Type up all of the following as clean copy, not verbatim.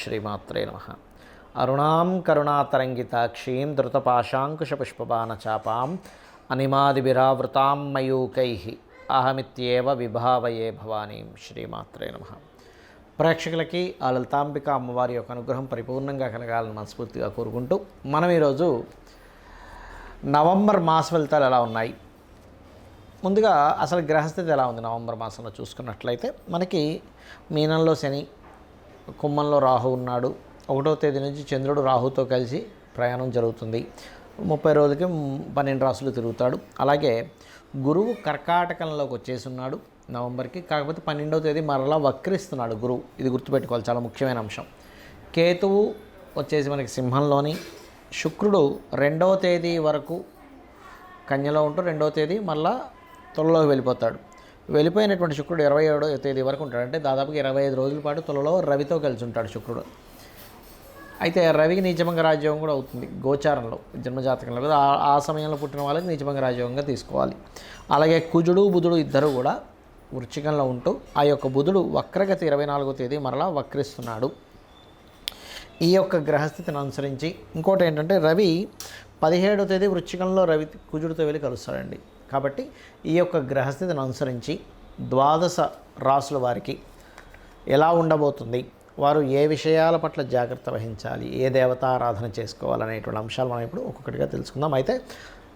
శ్రీమాత్రే నమః. అరుణాం కరుణాతరంగితాక్షీం ధృతపాశాంకుశపుష్పబాణచాపాం అనిమాదిభిరావృతాం మయూకైః అహమిత్యేవ విభావయే భవానీం. శ్రీమాత్రే నమః. ప్రేక్షకులకి ఆ లలితాంబిక అమ్మవారి యొక్క అనుగ్రహం పరిపూర్ణంగా కలగాలని మనస్ఫూర్తిగా కోరుకుంటూ మనం ఈరోజు నవంబర్ మాస ఫలితాలు ఎలా ఉన్నాయి, ముందుగా అసలు గ్రహస్థితి ఎలా ఉంది నవంబర్ మాసంలో చూసుకున్నట్లయితే మనకి మీనంలో శని, కుంభంలో రాహు ఉన్నాడు. 1వ తేదీ నుంచి చంద్రుడు రాహుతో కలిసి ప్రయాణం జరుగుతుంది. 30 రోజులకి 12 రాసులు తిరుగుతాడు. అలాగే గురువు కర్కాటకంలోకి వచ్చేసి ఉన్నాడు నవంబర్కి. కాకపోతే 12వ తేదీ మరలా వక్రిస్తున్నాడు గురువు. ఇది గుర్తుపెట్టుకోవాలి, చాలా ముఖ్యమైన అంశం. కేతువు వచ్చేసి మనకి సింహంలోని, శుక్రుడు 2వ తేదీ వరకు కన్యలో ఉంటూ 2వ తేదీ మళ్ళా తులలోకి వెళ్ళిపోతాడు. వెళ్ళిపోయినటువంటి శుక్రుడు 27వ తేదీ వరకు ఉంటాడు. అంటే దాదాపుగా 25 రోజుల పాటు తులలో రవితో కలిసి ఉంటాడు శుక్రుడు. అయితే రవికి నీచభంగ రాజ్యోగం కూడా అవుతుంది గోచారంలో, జన్మజాతకంలో కదా. ఆ సమయంలో పుట్టిన వాళ్ళకి నీచభంగ రాజ్యోగంగా తీసుకోవాలి. అలాగే కుజుడు బుధుడు ఇద్దరు కూడా వృశ్చికంలో ఉంటూ ఆ యొక్క బుధుడు వక్రగతి 24వ తేదీ మరలా వక్రిస్తున్నాడు. ఈ యొక్క గ్రహస్థితిని అనుసరించి ఇంకోటి ఏంటంటే రవి 17వ తేదీ వృశ్చికంలో రవి కుజుడితో వెళ్ళి కలుస్తాడండి. కాబట్టి ఈ యొక్క గ్రహస్థితిని అనుసరించి 12 రాసుల వారికి ఎలా ఉండబోతుంది, వారు ఏ విషయాల పట్ల జాగ్రత్త వహించాలి, ఏ దేవతారాధన చేసుకోవాలనేటువంటి అంశాలు మనం ఇప్పుడు ఒక్కొక్కటిగా తెలుసుకుందాం. అయితే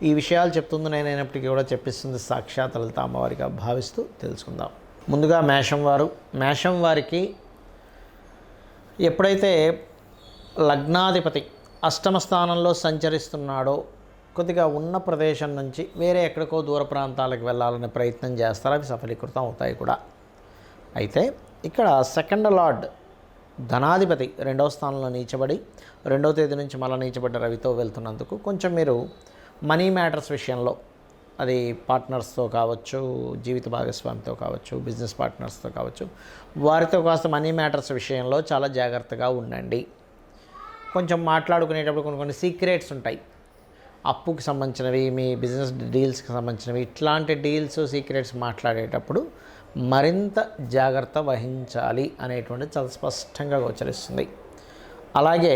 ఈ విషయాలు చెప్తుంది నేనైనప్పటికీ కూడా చెప్పిస్తుంది సాక్షాత్ లలిత అమ్మవారిగా భావిస్తూ తెలుసుకుందాం. ముందుగా మేషం వారికి ఎప్పుడైతే లగ్నాధిపతి అష్టమ స్థానంలో సంచరిస్తున్నాడో కొద్దిగా ఉన్న ప్రదేశం నుంచి వేరే ఎక్కడికో దూర ప్రాంతాలకు వెళ్ళాలనే ప్రయత్నం చేస్తారు. అవి సఫలీకృతం అవుతాయి కూడా. అయితే ఇక్కడ సెకండ్ లార్డ్ ధనాధిపతి 2వ స్థానంలో నీచబడి 2వ తేదీ నుంచి మళ్ళీ నీచబడ్డ రవితో వెళ్తున్నందుకు కొంచెం మీరు మనీ మ్యాటర్స్ విషయంలో, అది పార్ట్నర్స్తో కావచ్చు, జీవిత భాగస్వామితో కావచ్చు, బిజినెస్ పార్ట్నర్స్తో కావచ్చు, వారితో కాస్త మనీ మ్యాటర్స్ విషయంలో చాలా జాగ్రత్తగా ఉండండి. కొంచెం మాట్లాడుకునేటప్పుడు కొన్ని సీక్రెట్స్ ఉంటాయి. అప్పుకి సంబంధించినవి, మీ బిజినెస్ డీల్స్కి సంబంధించినవి, ఇట్లాంటి డీల్స్ సీక్రెట్స్ మాట్లాడేటప్పుడు మరింత జాగ్రత్త వహించాలి అనేటువంటిది చాలా స్పష్టంగా గోచరిస్తుంది. అలాగే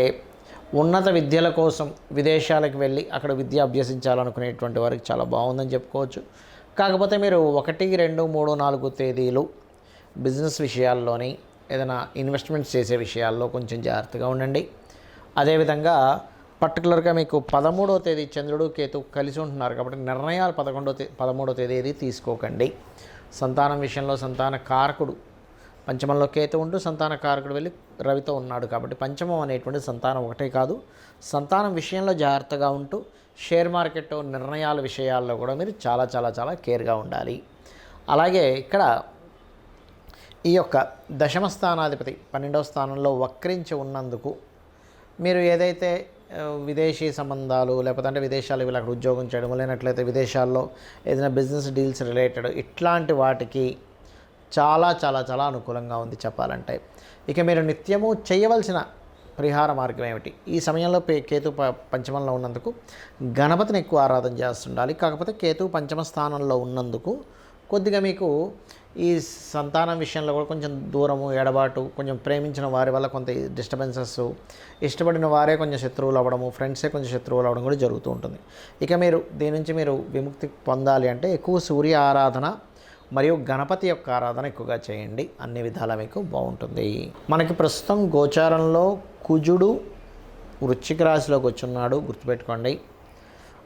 ఉన్నత విద్యల కోసం విదేశాలకు వెళ్ళి అక్కడ విద్య అభ్యసించాలనుకునేటువంటి వారికి చాలా బాగుందని చెప్పుకోవచ్చు. కాకపోతే మీరు 1, 2, 3, 4 తేదీలు బిజినెస్ విషయాల్లోని ఏదైనా ఇన్వెస్ట్మెంట్స్ చేసే విషయాల్లో కొంచెం జాగ్రత్తగా ఉండండి. అదేవిధంగా పర్టికులర్గా మీకు 13వ తేదీ చంద్రుడు కేతు కలిసి ఉంటున్నారు కాబట్టి నిర్ణయాలు 13వ తేదీ ఏది తీసుకోకండి. సంతానం విషయంలో సంతాన కారకుడు పంచమంలో కేతు ఉంటూ సంతాన కారకుడు వెళ్ళి రవితో ఉన్నాడు కాబట్టి పంచమం అనేటువంటి సంతానం ఒకటే కాదు, సంతానం విషయంలో జాగ్రత్తగా ఉంటూ షేర్ మార్కెట్ నిర్ణయాల విషయాల్లో కూడా మీరు చాలా చాలా చాలా కేర్గా ఉండాలి. అలాగే ఇక్కడ ఈ యొక్క దశమ స్థానాధిపతి 12వ స్థానంలో వక్రించి ఉన్నందుకు మీరు ఏదైతే విదేశీ సంబంధాలు లేకపోతే అంటే విదేశాలకు వెళ్ళి అక్కడ ఉద్యోగం చేయడం, లేనట్లయితే విదేశాల్లో ఏదైనా బిజినెస్ డీల్స్ రిలేటెడ్ ఇట్లాంటి వాటికి చాలా చాలా చాలా అనుకూలంగా ఉంది చెప్పాలంటే. ఇక మీరు నిత్యము చేయవలసిన పరిహార మార్గం ఏమిటి? ఈ సమయంలో కేతు పంచమంలో ఉన్నందుకు గణపతిని ఎక్కువ ఆరాధన చేస్తుండాలి. కాకపోతే కేతు పంచమ స్థానంలో ఉన్నందుకు కొద్దిగా మీకు ఈ సంతానం విషయంలో కూడా కొంచెం దూరము, ఎడబాటు, కొంచెం ప్రేమించిన వారి వల్ల కొంత డిస్టర్బెన్సెస్, ఇష్టపడిన వారే కొంచెం శత్రువులు అవ్వడము, ఫ్రెండ్సే కొంచెం శత్రువులు అవ్వడం కూడా జరుగుతూ ఉంటుంది. ఇక మీరు దీని నుంచి మీరు విముక్తి పొందాలి అంటే ఎక్కువ సూర్య ఆరాధన మరియు గణపతి యొక్క ఆరాధన ఎక్కువగా చేయండి. అన్ని విధాలా మీకు బాగుంటుంది. మనకి ప్రస్తుతం గోచారంలో కుజుడు వృశ్చిక రాశిలోకి వచ్చున్నాడు, గుర్తుపెట్టుకోండి.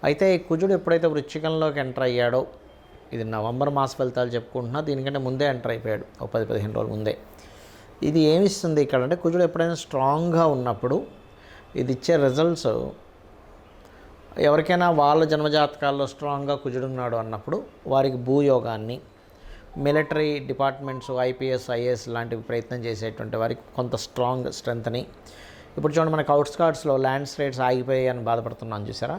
అయితే ఈ కుజుడు ఎప్పుడైతే వృశ్చికంలోకి ఎంటర్ అయ్యాడో, ఇది నవంబర్ మాస ఫలితాలు చెప్పుకుంటున్నా, దీనికంటే ముందే ఎంటర్ అయిపోయాడు, 10-15 రోజుల ముందే. ఇది ఏమిస్తుంది ఇక్కడ అంటే కుజుడు ఎప్పుడైనా స్ట్రాంగ్గా ఉన్నప్పుడు ఇది ఇచ్చే రిజల్ట్స్ ఎవరికైనా వాళ్ళ జన్మజాతకాల్లో స్ట్రాంగ్గా కుజుడు ఉన్నాడు అన్నప్పుడు వారికి భూయోగాన్ని, మిలిటరీ డిపార్ట్మెంట్స్, ఐపీఎస్, ఐఏఎస్ లాంటివి ప్రయత్నం చేసేటువంటి వారికి కొంత స్ట్రెంత్ని. ఇప్పుడు చూడండి, మనకు అవుట్స్కర్ట్స్లో ల్యాండ్స్ రేట్స్ ఆగిపోయాయి అని బాధపడుతున్నాను చూసారా,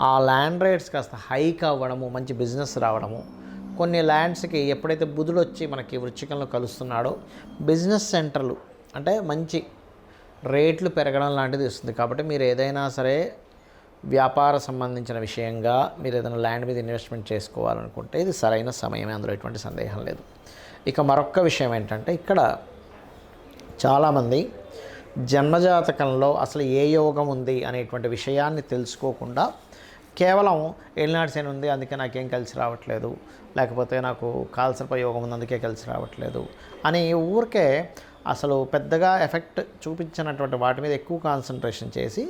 ఆ ల్యాండ్ రేట్స్ కాస్త హైక్ అవ్వడము, మంచి బిజినెస్ రావడము. కొన్ని ల్యాండ్స్కి ఎప్పుడైతే బుధుడు వచ్చి మనకి వృశ్చికంలో కలుస్తున్నాడో బిజినెస్ సెంటర్లు అంటే మంచి రేట్లు పెరగడం లాంటిది ఇస్తుంది. కాబట్టి మీరు ఏదైనా సరే వ్యాపార సంబంధించిన విషయంగా మీరు ఏదైనా ల్యాండ్ మీద ఇన్వెస్ట్మెంట్ చేసుకోవాలనుకుంటే ఇది సరైన సమయమే, అందులో ఎటువంటి సందేహం లేదు. ఇక మరొక విషయం ఏంటంటే ఇక్కడ చాలామంది జన్మజాతకంలో అసలు ఏ యోగం ఉంది అనేటువంటి విషయాన్ని తెలుసుకోకుండా కేవలం ఏలినాటి శని ఉంది అందుకే నాకేం కలిసి రావట్లేదు, లేకపోతే నాకు కాల్సర్ప యోగం ఉంది అందుకే కలిసి రావట్లేదు అని ఊరికే అసలు పెద్దగా ఎఫెక్ట్ చూపించినటువంటి వాటి మీద ఎక్కువ కాన్సన్ట్రేషన్ చేసి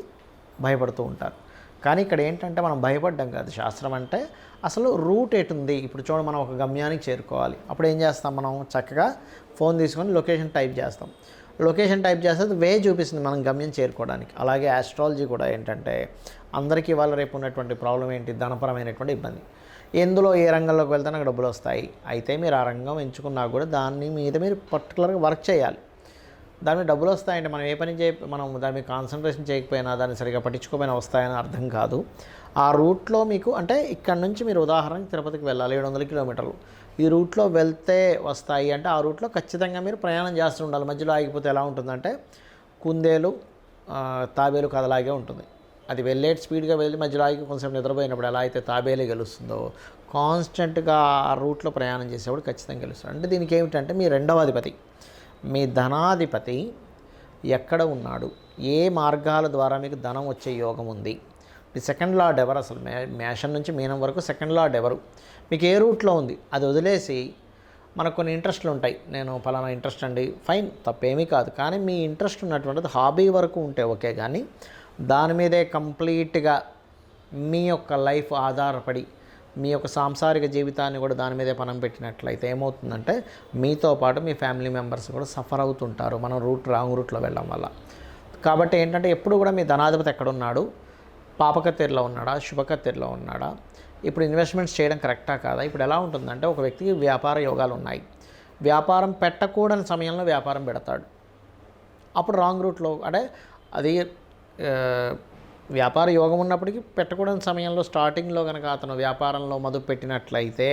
భయపడుతూ ఉంటారు. కానీ ఇక్కడ ఏంటంటే మనం భయపడ్డం కాదు. శాస్త్రం అంటే అసలు రూట్ ఎటుంది. ఇప్పుడు చూడ మనం ఒక గమ్యానికి చేరుకోవాలి. అప్పుడు ఏం చేస్తాం, మనం చక్కగా ఫోన్ తీసుకొని లొకేషన్ టైప్ చేస్తాం. లొకేషన్ టైప్ చేస్తే అది వే చూపిస్తుంది మనం గమ్యం చేరుకోవడానికి. అలాగే ఆస్ట్రాలజీ కూడా ఏంటంటే అందరికీ వాళ్ళ రేపు ఉన్నటువంటి ప్రాబ్లం ఏంటి, ధనపరమైనటువంటి ఇబ్బంది. ఎందులో ఏ రంగంలోకి వెళ్తే నాకు డబ్బులు వస్తాయి. అయితే మీరు ఆ రంగం ఎంచుకున్నా కూడా దాని మీద మీరు పర్టికులర్గా వర్క్ చేయాలి. దాని మీద డబ్బులు వస్తాయంటే మనం ఏ పని మనం దాని మీద కాన్సన్ట్రేషన్ చేయకపోయినా, దాన్ని సరిగా పట్టించుకోకపోయినా వస్తాయని అర్థం కాదు. ఆ రూట్లో మీకు అంటే ఇక్కడ నుంచి మీరు ఉదాహరణకి తిరుపతికి వెళ్ళాలి, 700 కిలోమీటర్లు. ఈ రూట్లో వెళ్తే వస్తాయి అంటే ఆ రూట్లో ఖచ్చితంగా మీరు ప్రయాణం చేస్తూ ఉండాలి. మధ్యలో ఆగిపోతే ఎలా ఉంటుందంటే కుందేలు తాబేలు కథలాగే ఉంటుంది. అది వెళ్ళేటి స్పీడ్గా వెళ్ళి మధ్యలో ఆగి కొంచెం నిద్రపోయినప్పుడు ఎలా అయితే తాబేలే గెలుస్తుందో, కాన్స్టెంట్గా ఆ రూట్లో ప్రయాణం చేసేవాడు ఖచ్చితంగా గెలుస్తాడు. అంటే దీనికి ఏమిటంటే మీ రెండవ అధిపతి, మీ ధనాధిపతి ఎక్కడ ఉన్నాడు, ఏ మార్గాల ద్వారా మీకు ధనం వచ్చే యోగం ఉంది. మీ సెకండ్ లార్డ్ ఎవరు, అసలు మేషం నుంచి మీనం వరకు సెకండ్ లార్డ్ ఎవరు, మీకు ఏ రూట్లో ఉంది అది వదిలేసి మనకు కొన్ని ఇంట్రెస్ట్లు ఉంటాయి. నేను ఫలానా ఇంట్రెస్ట్ అండి, ఫైన్, తప్పేమీ కాదు. కానీ మీ ఇంట్రెస్ట్ ఉన్నటువంటిది హాబీ వరకు ఉంటే ఓకే, కానీ దాని మీదే కంప్లీట్గా మీ యొక్క లైఫ్ ఆధారపడి మీ యొక్క సాంసారిక జీవితాన్ని కూడా దాని మీదే పనం పెట్టినట్లయితే ఏమవుతుందంటే మీతో పాటు మీ ఫ్యామిలీ మెంబర్స్ కూడా సఫర్ అవుతుంటారు మనం రాంగ్ రూట్లో వెళ్ళడం వల్ల. కాబట్టి ఏంటంటే ఎప్పుడు కూడా మీ ధనాధిపతి ఎక్కడున్నాడు, పాపకత్తెరలో ఉన్నాడా, శుభకత్తెరలో ఉన్నాడా, ఇప్పుడు ఇన్వెస్ట్మెంట్స్ చేయడం కరెక్టా కాదా. ఇప్పుడు ఎలా ఉంటుందంటే ఒక వ్యక్తికి వ్యాపార యోగాలు ఉన్నాయి, వ్యాపారం పెట్టకూడని సమయంలో వ్యాపారం పెడతాడు. అప్పుడు రాంగ్ రూట్లో అంటే అది వ్యాపార యోగం ఉన్నప్పటికీ పెట్టకూడని సమయంలో స్టార్టింగ్లో కనుక అతను వ్యాపారంలో మొదలు పెట్టినట్లయితే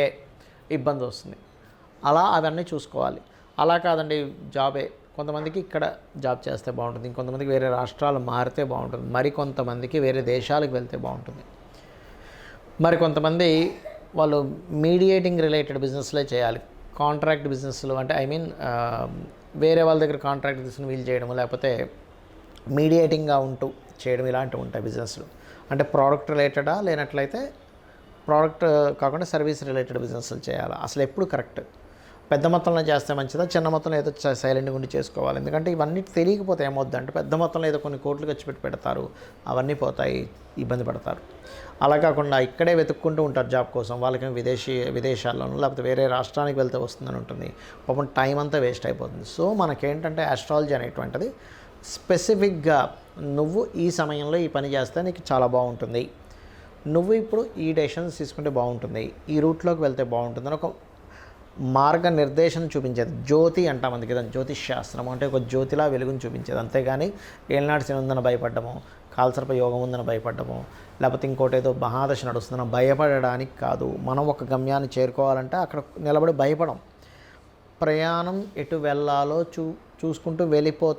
ఇబ్బంది వస్తుంది. అలా అవన్నీ చూసుకోవాలి. అలా కాదండి జాబే, కొంతమందికి ఇక్కడ జాబ్ చేస్తే బాగుంటుంది, ఇంకొంతమందికి వేరే రాష్ట్రాలు మారితే బాగుంటుంది, మరి కొంతమందికి వేరే దేశాలకు వెళ్తే బాగుంటుంది, మరి కొంతమంది వాళ్ళు మీడియేటింగ్ రిలేటెడ్ బిజినెస్లే చేయాలి. కాంట్రాక్ట్ బిజినెస్లు అంటే వేరే వాళ్ళ దగ్గర కాంట్రాక్ట్ తీసుకుని వీలు చేయడము, లేకపోతే మీడియేటింగ్గా ఉంటూ చేయడం, ఇలాంటివి ఉంటాయి బిజినెస్లు. అంటే ప్రోడక్ట్ రిలేటెడా, లేనట్లయితే ప్రోడక్ట్ కాకుండా సర్వీస్ రిలేటెడ్ బిజినెస్లు చేయాలి. అసలు ఎప్పుడు కరెక్ట్, పెద్ద మొత్తంలో చేస్తే మంచిదా, చిన్న మొత్తంలో ఏదో సైలెంట్గా ఉండి చేసుకోవాలి. ఎందుకంటే ఇవన్నీ తెలియకపోతే ఏమవుద్దంటే పెద్ద మొత్తంలో ఏదో కొన్ని కోట్లు ఖర్చు పెట్టి పెడతారు, అవన్నీ పోతాయి, ఇబ్బంది పడతారు. అలా కాకుండా ఇక్కడే వెతుక్కుంటూ ఉంటారు జాబ్ కోసం, వాళ్ళకి విదేశాల్లోనూ లేకపోతే వేరే రాష్ట్రానికి వెళ్తే వస్తుందని ఉంటుంది, పాపం టైం అంతా వేస్ట్ అయిపోతుంది. సో మనకేంటంటే ఆస్ట్రాలజీ అనేటువంటిది స్పెసిఫిక్గా నువ్వు ఈ సమయంలో ఈ పని చేస్తే నీకు చాలా బాగుంటుంది, నువ్వు ఇప్పుడు ఈ డెసిషన్స్ తీసుకుంటే బాగుంటుంది, ఈ రూట్లోకి వెళ్తే బాగుంటుంది అని ఒక మార్గ నిర్దేశం చూపించేది. జ్యోతి అంటాం అందుకే దాన్ని జ్యోతిష్ శాస్త్రం అంటే ఒక జ్యోతిలా వెలుగుని చూపించేది. అంతేగాని ఏలినాటి శని ఉందని భయపడ్డము, కాల్సర్ప యోగం ఉందని భయపడ్డము, లేకపోతే ఇంకోటి ఏదో మహాదశ నడుస్తుందని భయపడడానికి కాదు. మనం ఒక గమ్యాన్ని చేరుకోవాలంటే అక్కడ నిలబడి భయపడం, ప్రయాణం ఎటు వెళ్ళాలో చూసుకుంటూ వెళ్ళిపోతాం.